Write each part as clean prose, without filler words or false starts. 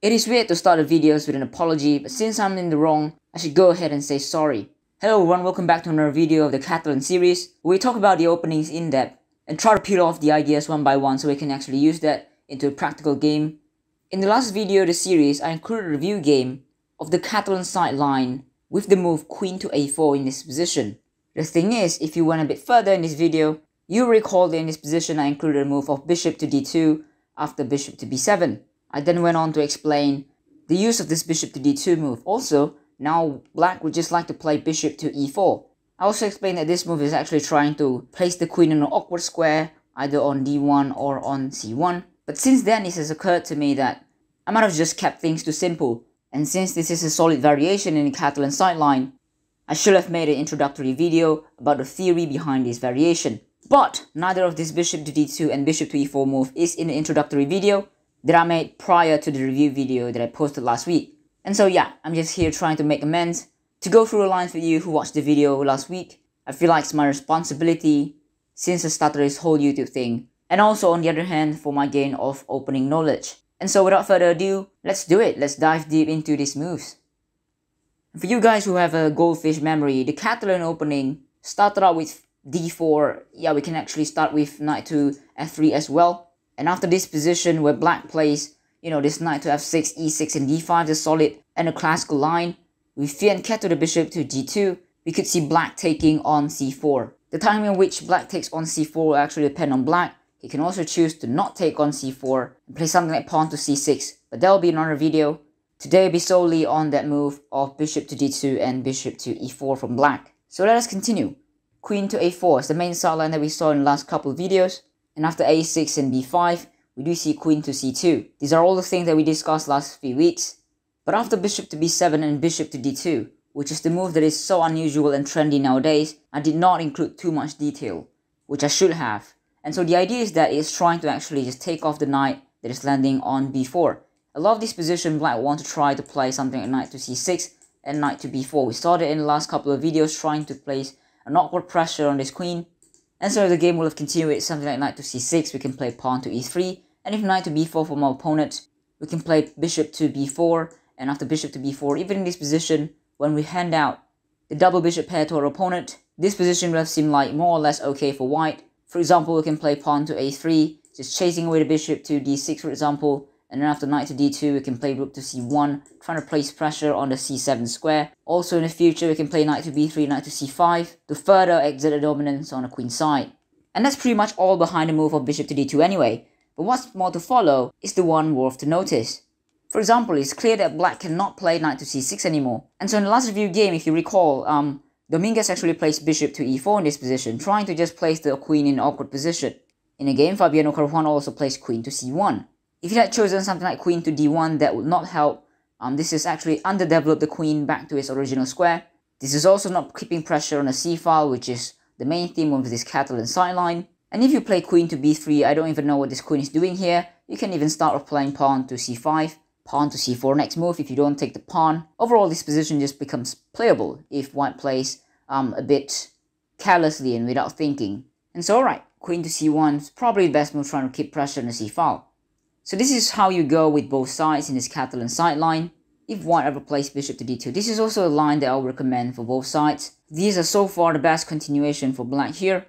It is weird to start the videos with an apology, but since I'm in the wrong, I should go ahead and say sorry. Hello everyone, welcome back to another video of the Catalan series, where we talk about the openings in depth and try to peel off the ideas one by one so we can actually use that into a practical game. In the last video of the series, I included a review game of the Catalan Side line with the move Queen to A4 in this position. The thing is, if you went a bit further in this video, you recall that in this position I included a move of Bishop to D2 after Bishop to B7. I then went on to explain the use of this Bishop to D2 move. Also, now Black would just like to play Bishop to E4. I also explained that this move is actually trying to place the Queen in an awkward square, either on D1 or on C1. But since then it has occurred to me that I might have just kept things too simple. And since this is a solid variation in the Catalan Side line, I should have made an introductory video about the theory behind this variation. But neither of this Bishop to D2 and Bishop to E4 move is in the introductory video that I made prior to the review video that I posted last week. And so yeah, I'm just here trying to make amends, to go through the lines for you who watched the video last week. I feel like it's my responsibility since I started this whole YouTube thing, and also on the other hand for my gain of opening knowledge. And so without further ado, let's do it. Let's dive deep into these moves. For you guys who have a goldfish memory, the Catalan opening started out with D4. Yeah, we can actually start with Knight to F3 as well. And after this position where Black plays, this Knight to F6, E6 and D5 is solid and a classical line, with Fianchetto Cat to the Bishop to G2, we could see Black taking on C4. The timing in which Black takes on C4 will actually depend on Black. He can also choose to not take on C4 and play something like Pawn to C6, but that will be another video. Today will be solely on that move of Bishop to D2 and Bishop to E4 from Black. So let us continue. Queen to A4 is the main sideline that we saw in the last couple of videos. And after A6 and B5, we do see Queen to C2. These are all the things that we discussed last few weeks. But after Bishop to B7 and Bishop to D2, which is the move that is so unusual and trendy nowadays, I did not include too much detail, which I should have. And so the idea is that it's trying to actually just take off the knight that is landing on B4. I love this position. Black want to try to play something like Knight to C6 and Knight to B4. We saw that in the last couple of videos, trying to place an awkward pressure on this queen. And so if the game will have continued with something like Knight to C6, we can play Pawn to E3. And if Knight to B4 from our opponent, we can play Bishop to B4. And after Bishop to B4, even in this position, when we hand out the double bishop pair to our opponent, this position will have seemed like more or less okay for white. For example, we can play Pawn to A3, just chasing away the Bishop to D6 for example. And then after Knight to D2, we can play Rook to C1, trying to place pressure on the C7 square. Also in the future, we can play Knight to B3, Knight to C5, to further exert the dominance on the queen side. And that's pretty much all behind the move of Bishop to D2 anyway. But what's more to follow is the one worth to notice. For example, it's clear that Black cannot play Knight to C6 anymore. And so in the last review game, if you recall, Dominguez actually placed Bishop to E4 in this position, trying to just place the queen in an awkward position. In the game, Fabiano Caruana also placed Queen to C1. If you had chosen something like Queen to D1, that would not help. This is actually underdeveloped the queen back to its original square. This is also not keeping pressure on the C file, which is the main theme of this Catalan sideline. And if you play Queen to B3, I don't even know what this queen is doing here. You can even start with playing Pawn to C5, Pawn to C4 next move if you don't take the pawn. Overall, this position just becomes playable if White plays a bit carelessly and without thinking. And so alright, Queen to C1 is probably the best move, trying to keep pressure on the C file. So this is how you go with both sides in this Catalan side line. If White ever plays Bishop to D2, this is also a line that I would recommend for both sides. These are so far the best continuation for Black here.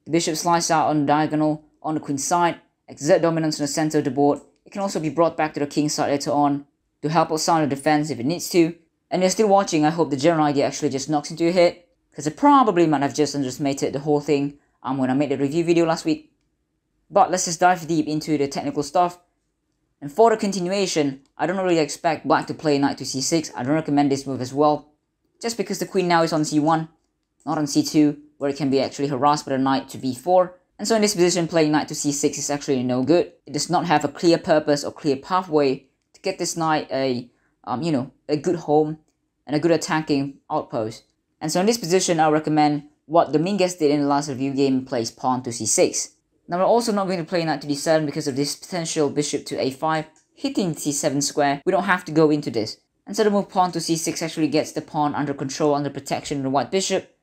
The Bishop slides out on the diagonal on the queen side, exert dominance on the center of the board. It can also be brought back to the king side later on to help out sound the defense if it needs to. And you're still watching, I hope the general idea actually just knocks into your head, because I probably might have just underestimated the whole thing when I made the review video last week. But let's just dive deep into the technical stuff. And for the continuation, I don't really expect Black to play Knight to C6. I don't recommend this move as well, just because the queen now is on C1, not on C2, where it can be actually harassed by the Knight to B4. And so in this position, playing Knight to C6 is actually no good. It does not have a clear purpose or clear pathway to get this Knight a good home and a good attacking outpost. And so in this position, I recommend what Dominguez did in the last review game, plays Pawn to C6. Now we're also not going to play Knight to D7 because of this potential Bishop to A5 hitting C7 square. We don't have to go into this. And so the move Pawn to C6 actually gets the pawn under control, under protection of the White Bishop.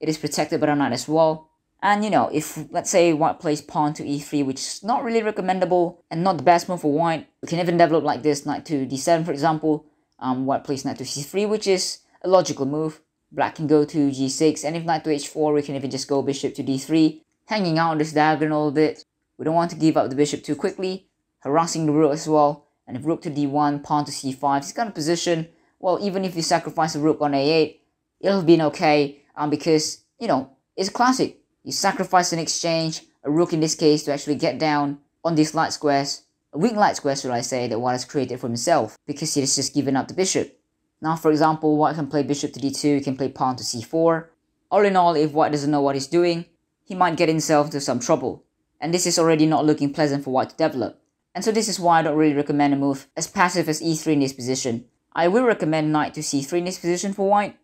It is protected by the Knight as well. And if let's say white plays pawn to e3, which is not really recommendable and not the best move for white, we can even develop like this, knight to d7 for example. White plays knight to c3, which is a logical move. Black can go to g6, and if knight to h4, we can even just go bishop to d3, hanging out on this diagonal a bit. We don't want to give up the bishop too quickly, harassing the rook as well. And if rook to d1, pawn to c5, this kind of position, well, even if you sacrifice a rook on a8, it'll have been okay, because, it's classic. You sacrifice in exchange a rook in this case to actually get down on these light squares, a weak light square should I say, that white has created for himself, because he has just given up the bishop. Now for example, white can play bishop to d2, he can play pawn to c4. All in all, if white doesn't know what he's doing, he might get himself into some trouble. And this is already not looking pleasant for white to develop. And so this is why I don't really recommend a move as passive as e3 in this position. I will recommend knight to c3 in this position for white.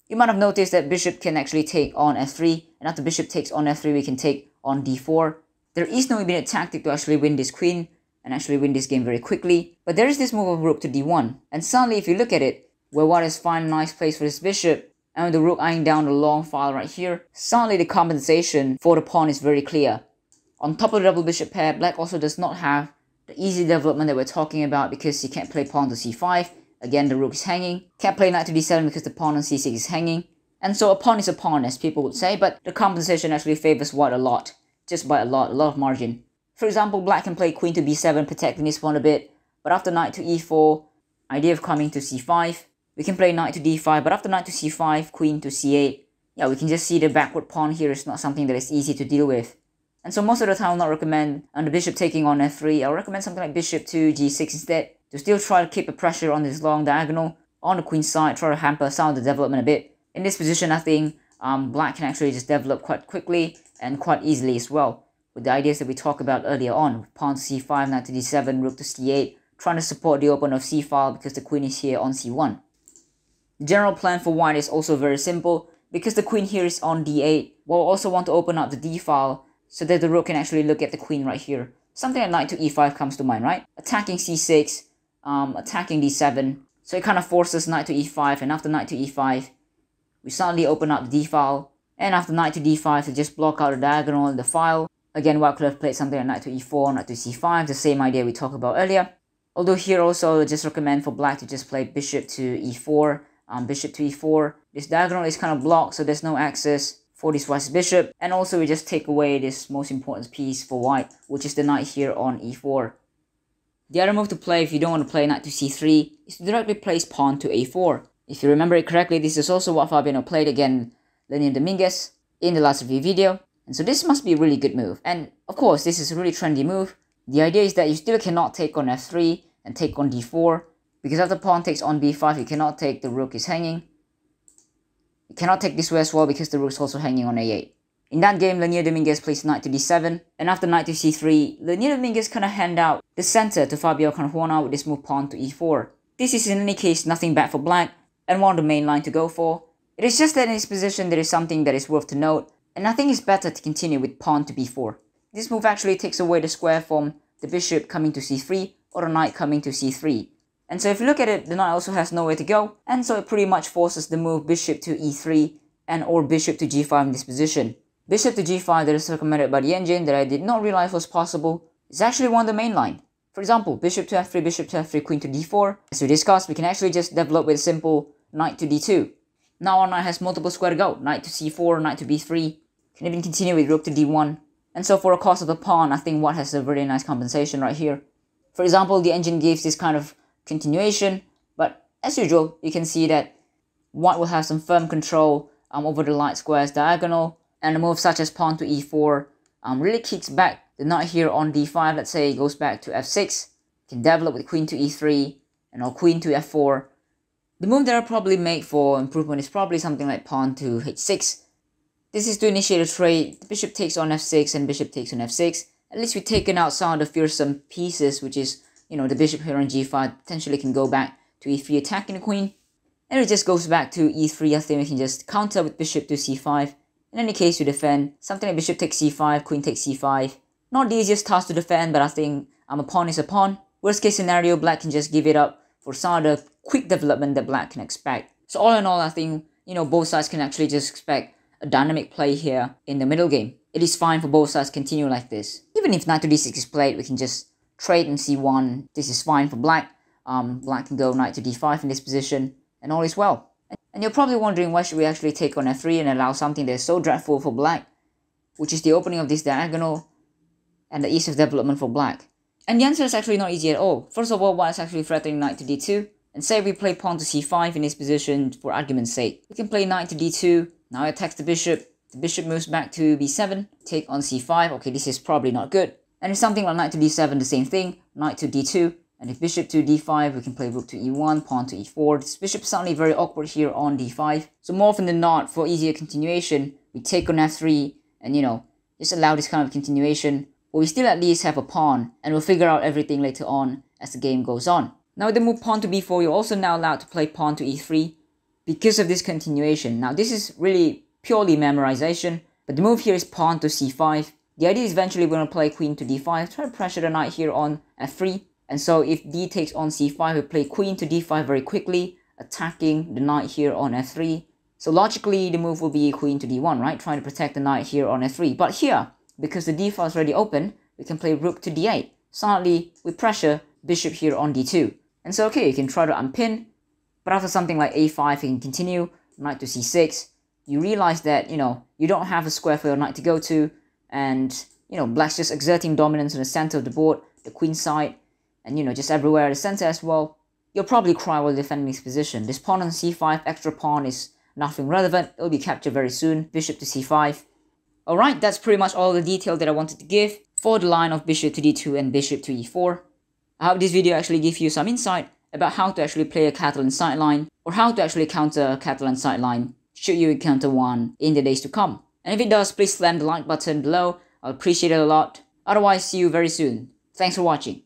You might have noticed that bishop can actually take on f3, and after bishop takes on f3, we can take on d4. There is no immediate tactic to actually win this queen and actually win this game very quickly, but there is this move of rook to d1. And suddenly, if you look at it, where white has found a nice place for his bishop, and with the rook eyeing down the long file right here, suddenly the compensation for the pawn is very clear. On top of the double bishop pair, black also does not have the easy development that we're talking about because he can't play pawn to c5. Again, the rook is hanging. Can't play knight to d7 because the pawn on c6 is hanging. And so a pawn is a pawn, as people would say, but the compensation actually favors white a lot. Just by a lot of margin. For example, black can play queen to b7, protecting this pawn a bit, but after knight to e4, idea of coming to c5. We can play knight to d5, but after knight to c5, queen to c8. Yeah, we can just see the backward pawn here is not something that is easy to deal with. And so most of the time I'll not recommend on the bishop taking on f3, I'll recommend something like bishop to g6 instead, to still try to keep the pressure on this long diagonal, on the queen side, try to hamper some of the development a bit. In this position, I think black can actually just develop quite quickly and quite easily as well, with the ideas that we talked about earlier on, pawn to c5, knight to d7, rook to c8, trying to support the opener of c-file because the queen is here on c1. The general plan for white is also very simple, because the queen here is on d8, we'll also want to open up the d-file so that the rook can actually look at the queen right here. Something like knight to e5 comes to mind, right? Attacking c6, attacking d7, so it kind of forces knight to e5, and after knight to e5, we suddenly open up the d-file, and after knight to d5 to just block out the diagonal in the file. Again, white could have played something like knight to e4, knight to c5, the same idea we talked about earlier. Although here also I just recommend for black to just play bishop to e4, bishop to e4. This diagonal is kind of blocked, so there's no access for this white's bishop, and also we just take away this most important piece for white, which is the knight here on e4. The other move to play if you don't want to play knight to c3 is to directly place pawn to a4. If you remember it correctly, this is also what Fabiano played against Leonel Dominguez in the last review video, and so this must be a really good move. And of course, this is a really trendy move. The idea is that you still cannot take on f3 and take on d4, because after pawn takes on b5, you cannot take, the rook is hanging. You cannot take this way as well because the rook is also hanging on a8. In that game, Leonel Dominguez plays knight to d7, and after knight to c3, Leonel Dominguez kind of hand out the center to Fabiano Caruana with this move pawn to e4. This is in any case nothing bad for black, and one of the main line to go for. It is just that in this position there is something that is worth to note, and I think it's better to continue with pawn to b4. This move actually takes away the square from the bishop coming to c3 or the knight coming to c3. And so if you look at it, the knight also has nowhere to go, and so it pretty much forces the move bishop to e3 and or bishop to g5 in this position. Bishop to g5 that is recommended by the engine that I did not realize was possible is actually one of the main line. For example, bishop to f3, queen to d4. As we discussed, we can actually just develop with a simple knight to d2. Now our knight has multiple square to go, knight to c4, knight to b3, can even continue with rook to d1. And so for a cost of the pawn, I think white has a very nice compensation right here. For example, the engine gives this kind of continuation, but as usual, you can see that white will have some firm control over the light squares diagonal, and a move such as pawn to e4 really kicks back the knight here on d5. Let's say it goes back to f6, can develop with queen to e3 and or queen to f4. The move that I'll probably make for improvement is probably something like pawn to h6. This is to initiate a trade. The bishop takes on f6 and bishop takes on f6. At least we've taken out some of the fearsome pieces, which is, the bishop here on g5 potentially can go back to e3 attacking the queen. And it just goes back to e3. I think we can just counter with bishop to c5. In any case, we defend. Something like bishop takes c5, queen takes c5. Not the easiest task to defend, but I think a pawn is a pawn. Worst case scenario, black can just give it up for some of the quick development that black can expect. So all in all, I think, both sides can actually just expect a dynamic play here in the middle game. it is fine for both sides to continue like this. Even if knight to d6 is played, we can just trade in c1. This is fine for black. Black can go knight to d5 in this position, and all is well. And you're probably wondering, why should we actually take on f3 and allow something that is so dreadful for black, which is the opening of this diagonal and the ease of development for black? And the answer is actually not easy at all. First of all, white is actually threatening knight to d2, and say we play pawn to c5 in this position for argument's sake. We can play knight to d2, now it attacks the bishop moves back to b7, take on c5, okay, this is probably not good. And if something like knight to d7, the same thing, knight to d2, and if bishop to d5, we can play rook to e1, pawn to e4. This bishop is suddenly very awkward here on d5. So more often than not, for easier continuation, we take on f3 and, you know, just allow this kind of continuation. But we still at least have a pawn, and we'll figure out everything later on as the game goes on. Now with the move pawn to b4, you're also now allowed to play pawn to e3 because of this continuation. Now this is really purely memorization, but the move here is pawn to c5. The idea is eventually we're going to play queen to d5, try to pressure the knight here on f3. And so if d takes on c5, we play queen to d5 very quickly, attacking the knight here on f3. So logically, the move will be queen to d1, right? Trying to protect the knight here on f3. But here, because the d file is already open, we can play rook to d8. Suddenly, we pressure bishop here on d2. And so, okay, you can try to unpin, but after something like a5, you can continue, knight to c6. You realize that, you know, you don't have a square for your knight to go to, and, you know, black's just exerting dominance in the center of the board, the queen side, and, you know, just everywhere at the center as well. You'll probably cry while defending this position. This pawn on c5, extra pawn is nothing relevant. It'll be captured very soon. Bishop to c5. Alright, that's pretty much all the detail that I wanted to give for the line of bishop to d2 and bishop to e4. I hope this video actually gives you some insight about how to actually play a Catalan side line, or how to actually counter a Catalan side line should you encounter one in the days to come. And if it does, please slam the like button below. I'll appreciate it a lot. Otherwise, see you very soon. Thanks for watching.